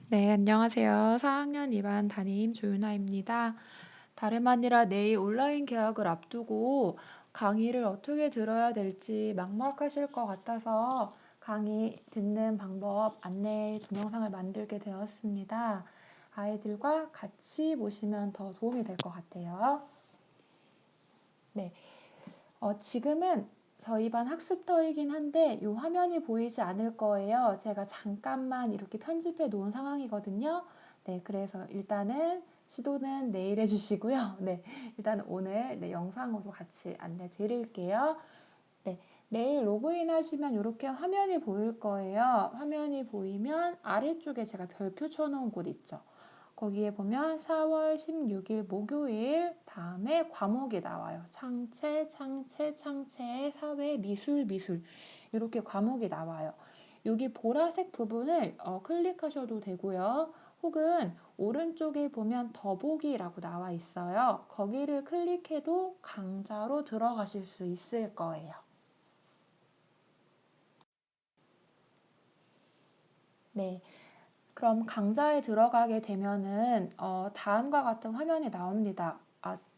네, 안녕하세요. 4학년 2반 담임 조윤아입니다. 다름 아니라 내일 온라인 개학을 앞두고 강의를 어떻게 들어야 될지 막막하실 것 같아서 강의 듣는 방법 안내 동영상을 만들게 되었습니다. 아이들과 같이 보시면 더 도움이 될 것 같아요. 네, 지금은 저희 반 학습터이긴 한데 이 화면이 보이지 않을 거예요. 제가 잠깐만 이렇게 편집해 놓은 상황이거든요. 네, 그래서 일단은 시도는 내일 해주시고요. 네, 일단 오늘 영상으로 같이 안내 드릴게요. 네, 내일 로그인 하시면 이렇게 화면이 보일 거예요. 화면이 보이면 아래쪽에 제가 별표 쳐놓은 곳 있죠. 거기에 보면 4월 16일 목요일 다음에 과목이 나와요. 창체, 사회, 미술 이렇게 과목이 나와요. 여기 보라색 부분을 클릭하셔도 되고요. 혹은 오른쪽에 보면 더보기라고 나와 있어요. 거기를 클릭해도 강좌로 들어가실 수 있을 거예요. 네. 그럼 강좌에 들어가게 되면은 다음과 같은 화면이 나옵니다.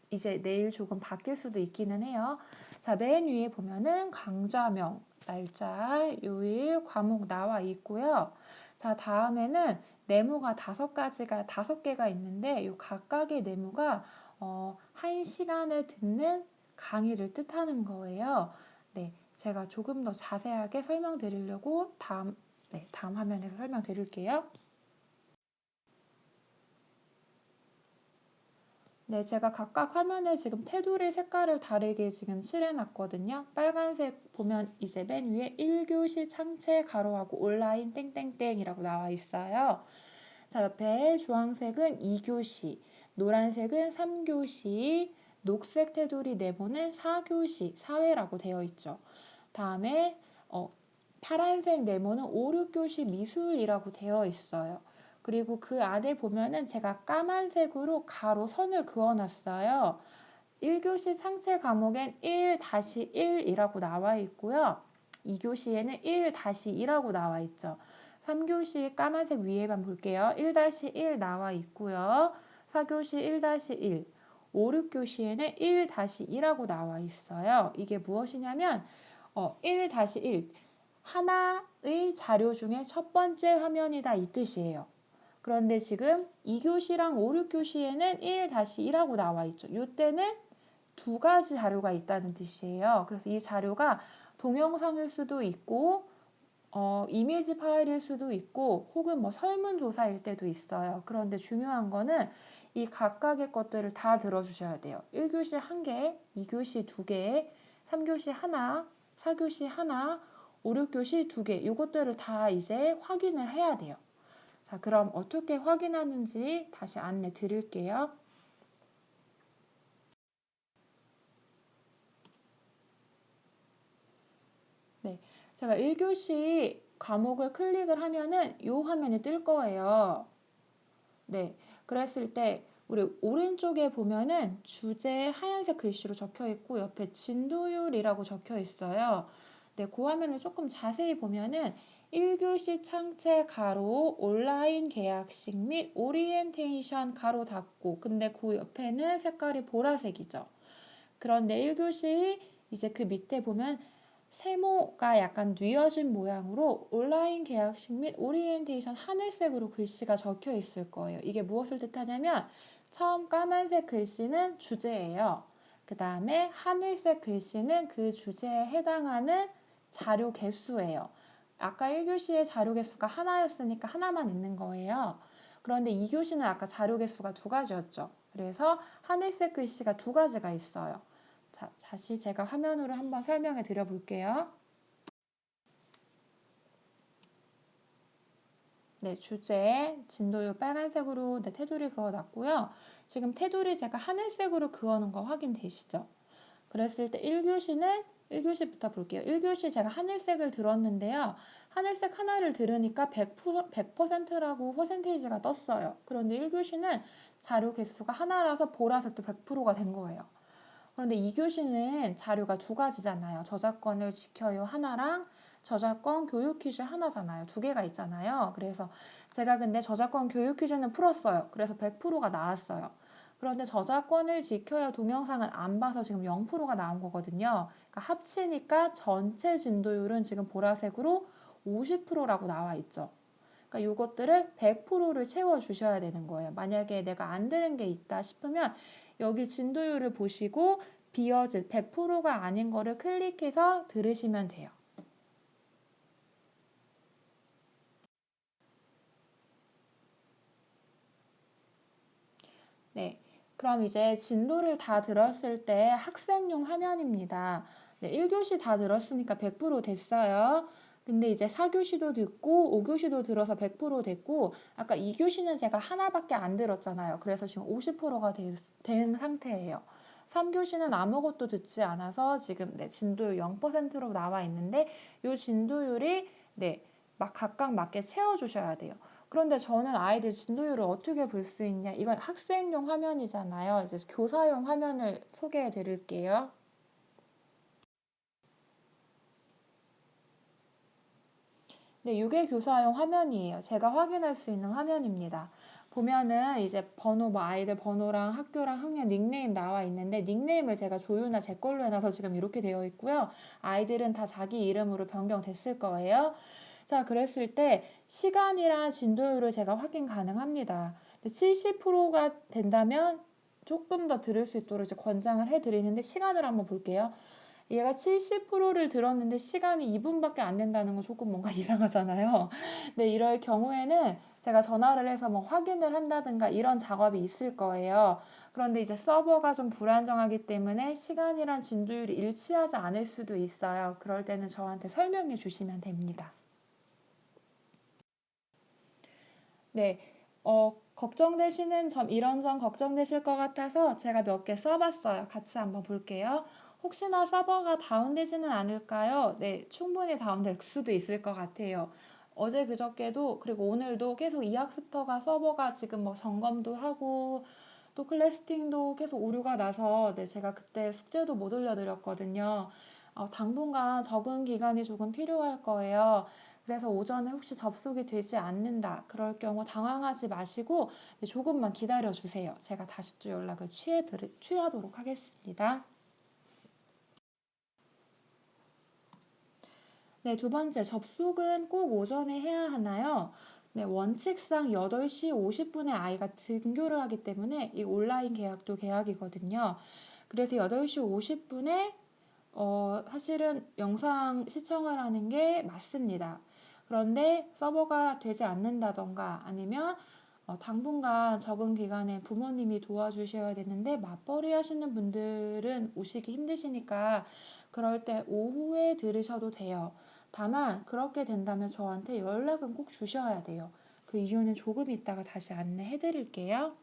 이제 내일 조금 바뀔 수도 있기는 해요. 자, 맨 위에 보면은 강좌명, 날짜, 요일, 과목 나와 있고요. 자, 다음에는 네모가 다섯 개가 있는데 이 각각의 네모가 1시간을 듣는 강의를 뜻하는 거예요. 네, 제가 조금 더 자세하게 설명드리려고 다음 화면에서 설명드릴게요. 네, 제가 각각 화면에 지금 테두리 색깔을 다르게 지금 칠해놨거든요. 빨간색 보면 이제 맨 위에 1교시 창체 가로하고 온라인 땡땡땡이라고 나와 있어요. 자, 옆에 주황색은 2교시, 노란색은 3교시, 녹색 테두리 네모는 4교시, 사회라고 되어 있죠. 다음에 파란색 네모는 5, 6교시 미술이라고 되어 있어요. 그리고 그 안에 보면은 제가 까만색으로 가로 선을 그어놨어요. 1교시 창체 과목엔 1-1이라고 나와 있고요. 2교시에는 1-2라고 나와 있죠. 3교시 까만색 위에만 볼게요. 1-1 나와 있고요. 4교시 1-1, 5, 6교시에는 1-2라고 나와 있어요. 이게 무엇이냐면 1-1, 하나의 자료 중에 첫 번째 화면이다 이 뜻이에요. 그런데 지금 2교시랑 5, 6교시에는 1-1하고 나와 있죠. 이때는 두 가지 자료가 있다는 뜻이에요. 그래서 이 자료가 동영상일 수도 있고 이미지 파일일 수도 있고 혹은 뭐 설문조사일 때도 있어요. 그런데 중요한 거는 이 각각의 것들을 다 들어주셔야 돼요. 1교시 1개, 2교시 2개, 3교시 하나, 4교시 하나, 5, 6교시 2개 이것들을 다 이제 확인을 해야 돼요. 자, 그럼 어떻게 확인하는지 다시 안내 드릴게요. 네, 제가 1교시 과목을 클릭을 하면은 이 화면이 뜰 거예요. 네, 그랬을 때 우리 오른쪽에 보면은 주제 하얀색 글씨로 적혀 있고 옆에 진도율이라고 적혀 있어요. 네, 그 화면을 조금 자세히 보면은 1교시 창체 가로 온라인 계약식 및 오리엔테이션 가로 닫고 근데 그 옆에는 색깔이 보라색이죠. 그런데 1교시 이제 그 밑에 보면 세모가 약간 뉘어진 모양으로 온라인 계약식 및 오리엔테이션 하늘색으로 글씨가 적혀 있을 거예요. 이게 무엇을 뜻하냐면 처음 까만색 글씨는 주제예요. 그 다음에 하늘색 글씨는 그 주제에 해당하는 자료 개수예요. 아까 1교시의 자료 개수가 하나였으니까 하나만 있는 거예요. 그런데 2교시는 아까 자료 개수가 두 가지였죠. 그래서 하늘색 글씨가 두 가지가 있어요. 자, 다시 제가 화면으로 한번 설명해 드려 볼게요. 네, 주제 진도율 빨간색으로 테두리 그어놨고요. 지금 테두리 제가 하늘색으로 그어놓은 거 확인되시죠? 그랬을 때 1교시부터 볼게요. 1교시 제가 하늘색을 들었는데요. 하늘색 하나를 들으니까 100%라고 퍼센테이지가 떴어요. 그런데 1교시는 자료 개수가 하나라서 보라색도 100%가 된 거예요. 그런데 2교시는 자료가 두 가지잖아요. 저작권을 지켜요 하나랑 저작권 교육 퀴즈 하나잖아요. 두 개가 있잖아요. 그래서 제가 근데 저작권 교육 퀴즈는 풀었어요. 그래서 100%가 나왔어요. 그런데 저작권을 지켜야 동영상은 안 봐서 지금 0%가 나온 거거든요. 그러니까 합치니까 전체 진도율은 지금 보라색으로 50%라고 나와 있죠. 그러니까 이것들을 100%를 채워주셔야 되는 거예요. 만약에 내가 안 들은 게 있다 싶으면 여기 진도율을 보시고 비어진 100%가 아닌 거를 클릭해서 들으시면 돼요. 네. 그럼 이제 진도를 다 들었을 때 학생용 화면입니다. 네, 1교시 다 들었으니까 100% 됐어요. 근데 이제 4교시도 듣고 5교시도 들어서 100% 됐고 아까 2교시는 제가 하나밖에 안 들었잖아요. 그래서 지금 50%가 된 상태예요. 3교시는 아무것도 듣지 않아서 지금 네, 진도율 0%로 나와 있는데 이 진도율이 네, 막 각각 맞게 채워주셔야 돼요. 그런데 저는 아이들 진도율을 어떻게 볼 수 있냐? 이건 학생용 화면이잖아요. 이제 교사용 화면을 소개해 드릴게요. 네, 이게 교사용 화면이에요. 제가 확인할 수 있는 화면입니다. 보면은 이제 번호, 뭐 아이들 번호랑 학교랑 학년 닉네임 나와 있는데 닉네임을 제가 조유나 제 걸로 해놔서 지금 이렇게 되어 있고요. 아이들은 다 자기 이름으로 변경됐을 거예요. 자, 그랬을 때 시간이랑 진도율을 제가 확인 가능합니다. 70%가 된다면 조금 더 들을 수 있도록 이제 권장을 해드리는데 시간을 한번 볼게요. 얘가 70%를 들었는데 시간이 2분밖에 안 된다는 건 조금 뭔가 이상하잖아요. 네, 이럴 경우에는 제가 전화를 해서 뭐 확인을 한다든가 이런 작업이 있을 거예요. 그런데 이제 서버가 좀 불안정하기 때문에 시간이랑 진도율이 일치하지 않을 수도 있어요. 그럴 때는 저한테 설명해 주시면 됩니다. 네, 걱정되시는 점, 이런 점 걱정되실 것 같아서 제가 몇 개 써봤어요. 같이 한번 볼게요. 혹시나 서버가 다운되지는 않을까요? 네, 충분히 다운될 수도 있을 것 같아요. 어제 그저께도 그리고 오늘도 계속 이학스터가 서버가 지금 뭐 점검도 하고 또 클래스팅도 계속 오류가 나서 네, 제가 그때 숙제도 못 올려드렸거든요. 당분간 적응 기간이 조금 필요할 거예요. 그래서 오전에 혹시 접속이 되지 않는다. 그럴 경우 당황하지 마시고 조금만 기다려 주세요. 제가 다시 또 연락을 취하도록 하겠습니다. 네, 두 번째, 접속은 꼭 오전에 해야 하나요? 네, 원칙상 8시 50분에 아이가 등교를 하기 때문에 이 온라인 계약도 계약이거든요. 그래서 8시 50분에 사실은 영상 시청을 하는 게 맞습니다. 그런데 서버가 되지 않는다던가 아니면 당분간 적응 기간에 부모님이 도와주셔야 되는데 맞벌이 하시는 분들은 오시기 힘드시니까 그럴 때 오후에 들으셔도 돼요. 다만 그렇게 된다면 저한테 연락은 꼭 주셔야 돼요. 그 이유는 조금 이따가 다시 안내해 드릴게요.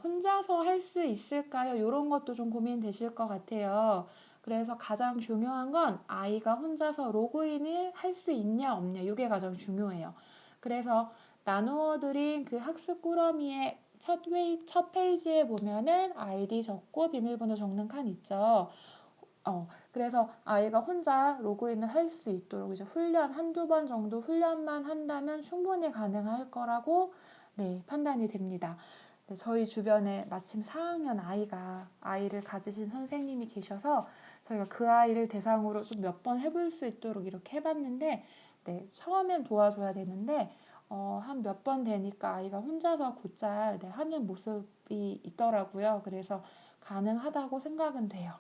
혼자서 할 수 있을까요? 이런 것도 좀 고민되실 것 같아요. 그래서 가장 중요한 건 아이가 혼자서 로그인을 할 수 있냐 없냐 이게 가장 중요해요. 그래서 나누어 드린 그 학습 꾸러미의 첫 페이지에 보면은 아이디 적고 비밀번호 적는 칸 있죠. 그래서 아이가 혼자 로그인을 할 수 있도록 이제 훈련 한두 번 정도 훈련만 한다면 충분히 가능할 거라고 네, 판단이 됩니다. 네, 저희 주변에 마침 4학년 아이를 가지신 선생님이 계셔서 저희가 그 아이를 대상으로 좀 몇 번 해볼 수 있도록 이렇게 해봤는데 네, 처음엔 도와줘야 되는데 한 몇 번 되니까 아이가 혼자서 곧잘 네, 하는 모습이 있더라고요. 그래서 가능하다고 생각은 돼요.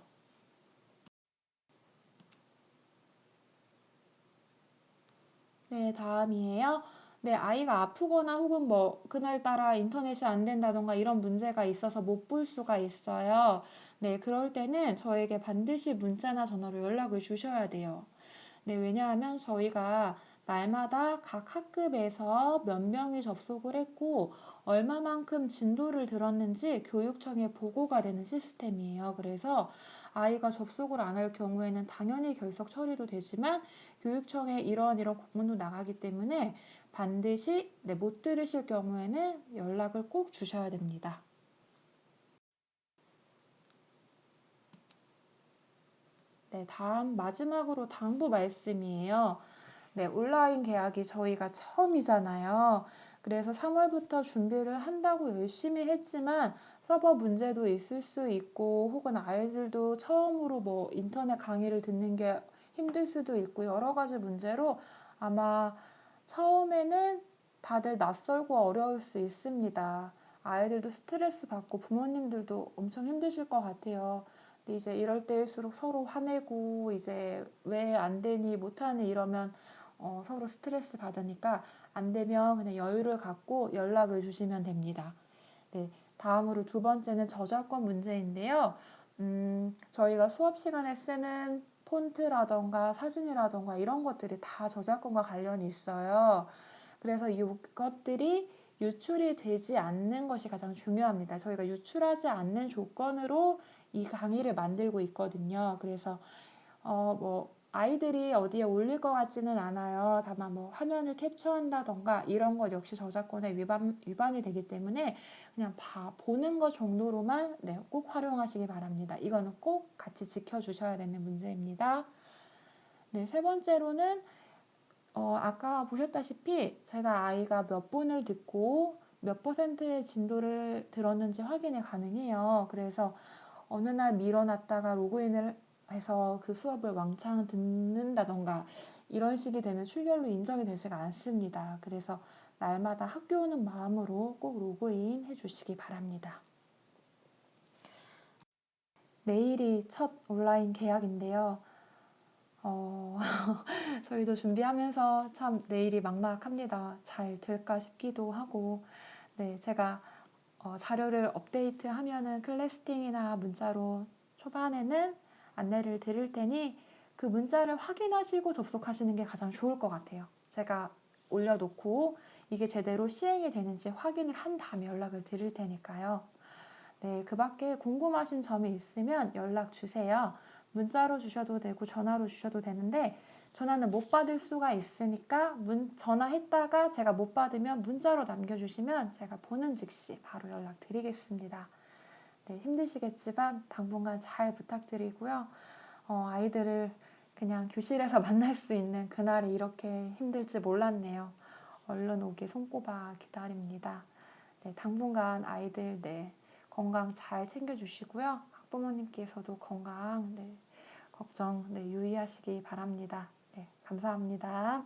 네, 다음이에요. 네, 아이가 아프거나 혹은 뭐 그날따라 인터넷이 안 된다던가 이런 문제가 있어서 못 볼 수가 있어요. 네, 그럴 때는 저에게 반드시 문자나 전화로 연락을 주셔야 돼요. 네, 왜냐하면 저희가 날마다 각 학급에서 몇 명이 접속을 했고 얼마만큼 진도를 들었는지 교육청에 보고가 되는 시스템이에요. 그래서 아이가 접속을 안 할 경우에는 당연히 결석 처리도 되지만 교육청에 이런 공문도 나가기 때문에 반드시 네, 못 들으실 경우에는 연락을 꼭 주셔야 됩니다. 네, 다음 마지막으로 당부 말씀이에요. 네, 온라인 계약이 저희가 처음이잖아요. 그래서 3월부터 준비를 한다고 열심히 했지만 서버 문제도 있을 수 있고 혹은 아이들도 처음으로 뭐 인터넷 강의를 듣는 게 힘들 수도 있고 여러 가지 문제로 아마 처음에는 다들 낯설고 어려울 수 있습니다. 아이들도 스트레스 받고 부모님들도 엄청 힘드실 것 같아요. 근데 이제 이럴 때일수록 서로 화내고 이제 왜 안 되니 못하니 이러면 서로 스트레스 받으니까 안 되면 그냥 여유를 갖고 연락을 주시면 됩니다. 네, 다음으로 두 번째는 저작권 문제인데요. 저희가 수업 시간에 쓰는 폰트라던가 사진이라던가 이런 것들이 다 저작권과 관련이 있어요. 그래서 이것들이 유출이 되지 않는 것이 가장 중요합니다. 저희가 유출하지 않는 조건으로 이 강의를 만들고 있거든요. 그래서 뭐 아이들이 어디에 올릴 것 같지는 않아요. 다만 뭐 화면을 캡처한다던가 이런 것 역시 저작권에 위반이 되기 때문에 그냥 보는 것 정도로만 네, 꼭 활용하시기 바랍니다. 이거는 꼭 같이 지켜주셔야 되는 문제입니다. 네, 세 번째로는 아까 보셨다시피 제가 아이가 몇 분을 듣고 몇 퍼센트의 진도를 들었는지 확인이 가능해요. 그래서 어느 날 밀어놨다가 로그인을 해서 그 수업을 왕창 듣는다던가 이런 식이 되면 출결로 인정이 되지가 않습니다. 그래서 날마다 학교 오는 마음으로 꼭 로그인 해주시기 바랍니다. 내일이 첫 온라인 계약인데요. 저희도 준비하면서 참 내일이 막막합니다. 잘 될까 싶기도 하고, 네, 제가 자료를 업데이트하면은 클래스팅이나 문자로 초반에는 안내를 드릴 테니 그 문자를 확인하시고 접속하시는 게 가장 좋을 것 같아요. 제가 올려놓고 이게 제대로 시행이 되는지 확인을 한 다음에 연락을 드릴 테니까요. 네, 그 밖에 궁금하신 점이 있으면 연락 주세요. 문자로 주셔도 되고 전화로 주셔도 되는데 전화는 못 받을 수가 있으니까 전화했다가 제가 못 받으면 문자로 남겨주시면 제가 보는 즉시 바로 연락드리겠습니다. 네, 힘드시겠지만 당분간 잘 부탁드리고요. 아이들을 그냥 교실에서 만날 수 있는 그날이 이렇게 힘들지 몰랐네요. 얼른 오기 손꼽아 기다립니다. 네, 당분간 아이들 네, 건강 잘 챙겨주시고요. 학부모님께서도 건강 네, 걱정 네, 유의하시기 바랍니다. 네, 감사합니다.